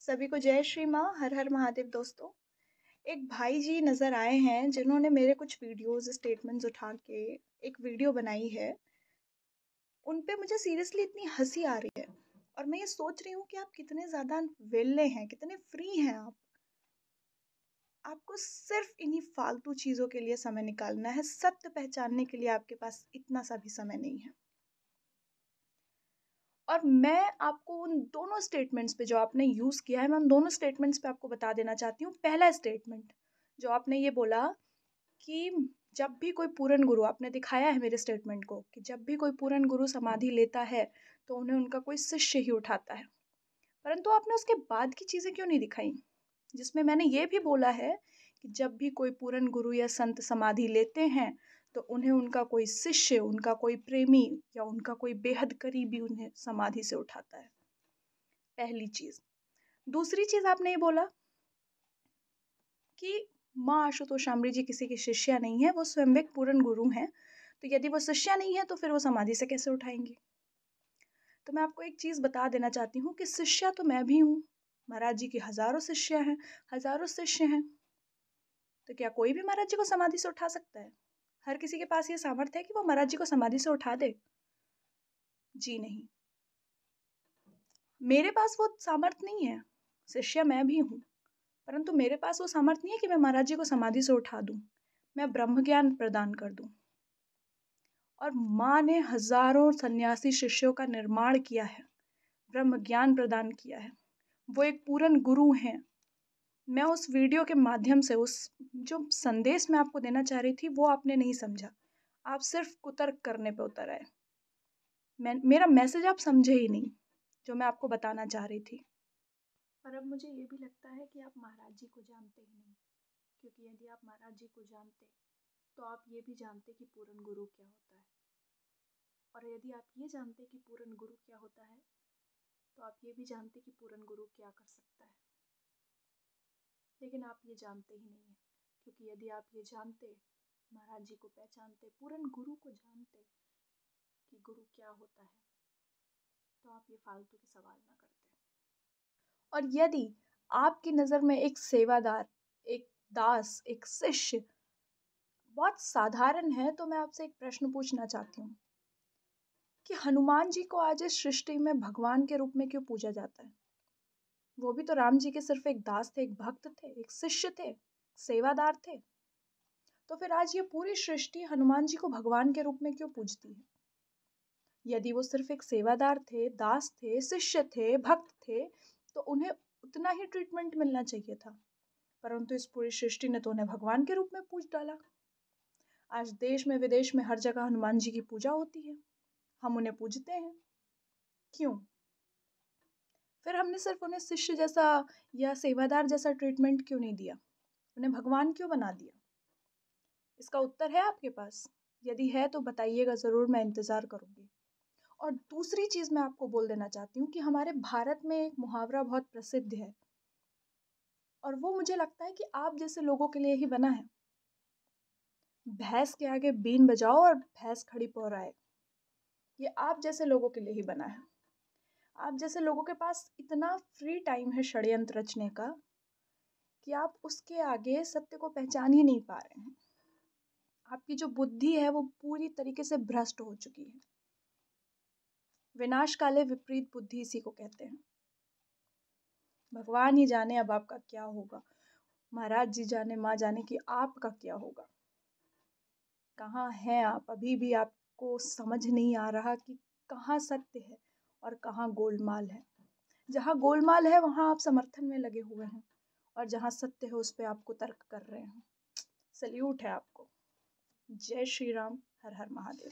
सभी को जय श्री माँ, हर हर महादेव। दोस्तों, एक भाई जी नज़र आए हैं जिन्होंने मेरे कुछ वीडियोस स्टेटमेंट्स उठा के एक वीडियो बनाई है। उन पे मुझे सीरियसली इतनी हंसी आ रही है और मैं ये सोच रही हूँ कि आप कितने ज़्यादा वेले हैं, कितने फ्री हैं आप। आपको सिर्फ इन्हीं फालतू चीज़ों के लिए समय निकालना है। सत्य पहचानने के लिए आपके पास इतना सा भी समय नहीं है। और मैं आपको उन दोनों स्टेटमेंट्स पे जो आपने यूज़ किया है, मैं उन दोनों स्टेटमेंट्स पे आपको बता देना चाहती हूँ। पहला स्टेटमेंट जो आपने ये बोला कि जब भी कोई पूर्ण गुरु, आपने दिखाया है मेरे स्टेटमेंट को कि जब भी कोई पूर्ण गुरु समाधि लेता है तो उन्हें उनका कोई शिष्य ही उठाता है, परंतु आपने उसके बाद की चीज़ें क्यों नहीं दिखाई, जिसमें मैंने ये भी बोला है कि जब भी कोई पूर्ण गुरु या संत समाधि लेते हैं तो उन्हें उनका कोई शिष्य, उनका कोई प्रेमी या उनका कोई बेहद करीबी उन्हें समाधि से उठाता है। पहली चीज़। दूसरी चीज़ आपने ये बोला कि माँ आशुतोष आम्बरी जी किसी की शिष्या नहीं है, वो स्वयं एक पूर्ण गुरु हैं। तो यदि वो शिष्या नहीं है तो फिर वो समाधि से कैसे उठाएंगी। तो मैं आपको एक चीज़ बता देना चाहती हूँ कि शिष्या तो मैं भी हूँ। महाराज जी की हजारों शिष्या हैं, हजारों शिष्य हैं। तो क्या कोई भी महाराज जी को समाधि से उठा सकता है? हर किसी के पास ये सामर्थ्य है कि वो महाराज जी को समाधि से उठा दे? जी नहीं, मेरे पास वो सामर्थ्य नहीं है। शिष्या मैं भी हूँ, परंतु मेरे पास वो सामर्थ्य नहीं है कि मैं महाराज जी को समाधि से उठा दूं, मैं ब्रह्म ज्ञान प्रदान कर दूं। और माँ ने हजारों सन्यासी शिष्यों का निर्माण किया है, ब्रह्म ज्ञान प्रदान किया है। वो एक पूर्ण गुरु हैं। मैं उस वीडियो के माध्यम से उस जो संदेश मैं आपको देना चाह रही थी वो आपने नहीं समझा। आप सिर्फ कुतर्क करने पे उतर आए। मेरा मैसेज आप समझे ही नहीं जो मैं आपको बताना चाह रही थी। और अब मुझे ये भी लगता है कि आप महाराज जी को जानते ही नहीं, क्योंकि यदि आप महाराज जी को जानते तो आप ये भी जानते कि पूर्ण गुरु क्या होता है। और यदि आप ये जानते कि पूर्ण गुरु क्या होता है तो आप ये भी जानते कि पूर्ण गुरु क्या कर सकता है। लेकिन आप ये जानते ही नहीं है, क्योंकि यदि आप ये जानते, महाराज जी को पहचानते, पूर्ण गुरु को जानते कि गुरु क्या होता है, तो आप ये फालतू के सवाल ना करते। और यदि आपकी नज़र में एक सेवादार, एक दास, एक शिष्य बहुत साधारण है, तो मैं आपसे एक प्रश्न पूछना चाहती हूँ कि हनुमान जी को आज इस सृष्टि में भगवान के रूप में क्यों पूजा जाता है? वो भी तो राम जी के सिर्फ एक दास थे, एक भक्त थे, एक शिष्य थे, सेवादार थे। तो फिर आज ये पूरी सृष्टि हनुमान जी को भगवान के रूप में क्यों पूजती है? यदि वो सिर्फ एक सेवादार थे, दास थे, शिष्य थे, भक्त थे, तो उन्हें उतना ही ट्रीटमेंट मिलना चाहिए था, परंतु इस पूरी सृष्टि ने तो उन्हें भगवान के रूप में पूज डाला। आज देश में विदेश में हर जगह हनुमान जी की पूजा होती है, हम उन्हें पूजते हैं। क्यों? फिर हमने सिर्फ उन्हें शिष्य जैसा या सेवादार जैसा ट्रीटमेंट क्यों नहीं दिया? उन्हें भगवान क्यों बना दिया? इसका उत्तर है आपके पास? यदि है तो बताइएगा ज़रूर, मैं इंतज़ार करूँगी। और दूसरी चीज़ मैं आपको बोल देना चाहती हूँ कि हमारे भारत में एक मुहावरा बहुत प्रसिद्ध है और वो मुझे लगता है कि आप जैसे लोगों के लिए ही बना है। भैंस के आगे बीन बजाओ और भैंस खड़ी पौराए। ये आप जैसे लोगों के लिए ही बना है। आप जैसे लोगों के पास इतना फ्री टाइम है षड्यंत्र रचने का कि आप उसके आगे सत्य को पहचान ही नहीं पा रहे हैं। आपकी जो बुद्धि है वो पूरी तरीके से भ्रष्ट हो चुकी है। विनाश काले विपरीत बुद्धि इसी को कहते हैं। भगवान ही जाने अब आपका क्या होगा, महाराज जी जाने, माँ जाने कि आपका क्या होगा। कहाँ हैं आप? अभी भी आपको समझ नहीं आ रहा कि कहाँ सत्य है और कहाँ गोलमाल है। जहाँ गोलमाल है वहाँ आप समर्थन में लगे हुए हैं और जहाँ सत्य है उस पर आपको तर्क कर रहे हैं। सल्यूट है आपको। जय श्री राम, हर हर महादेव।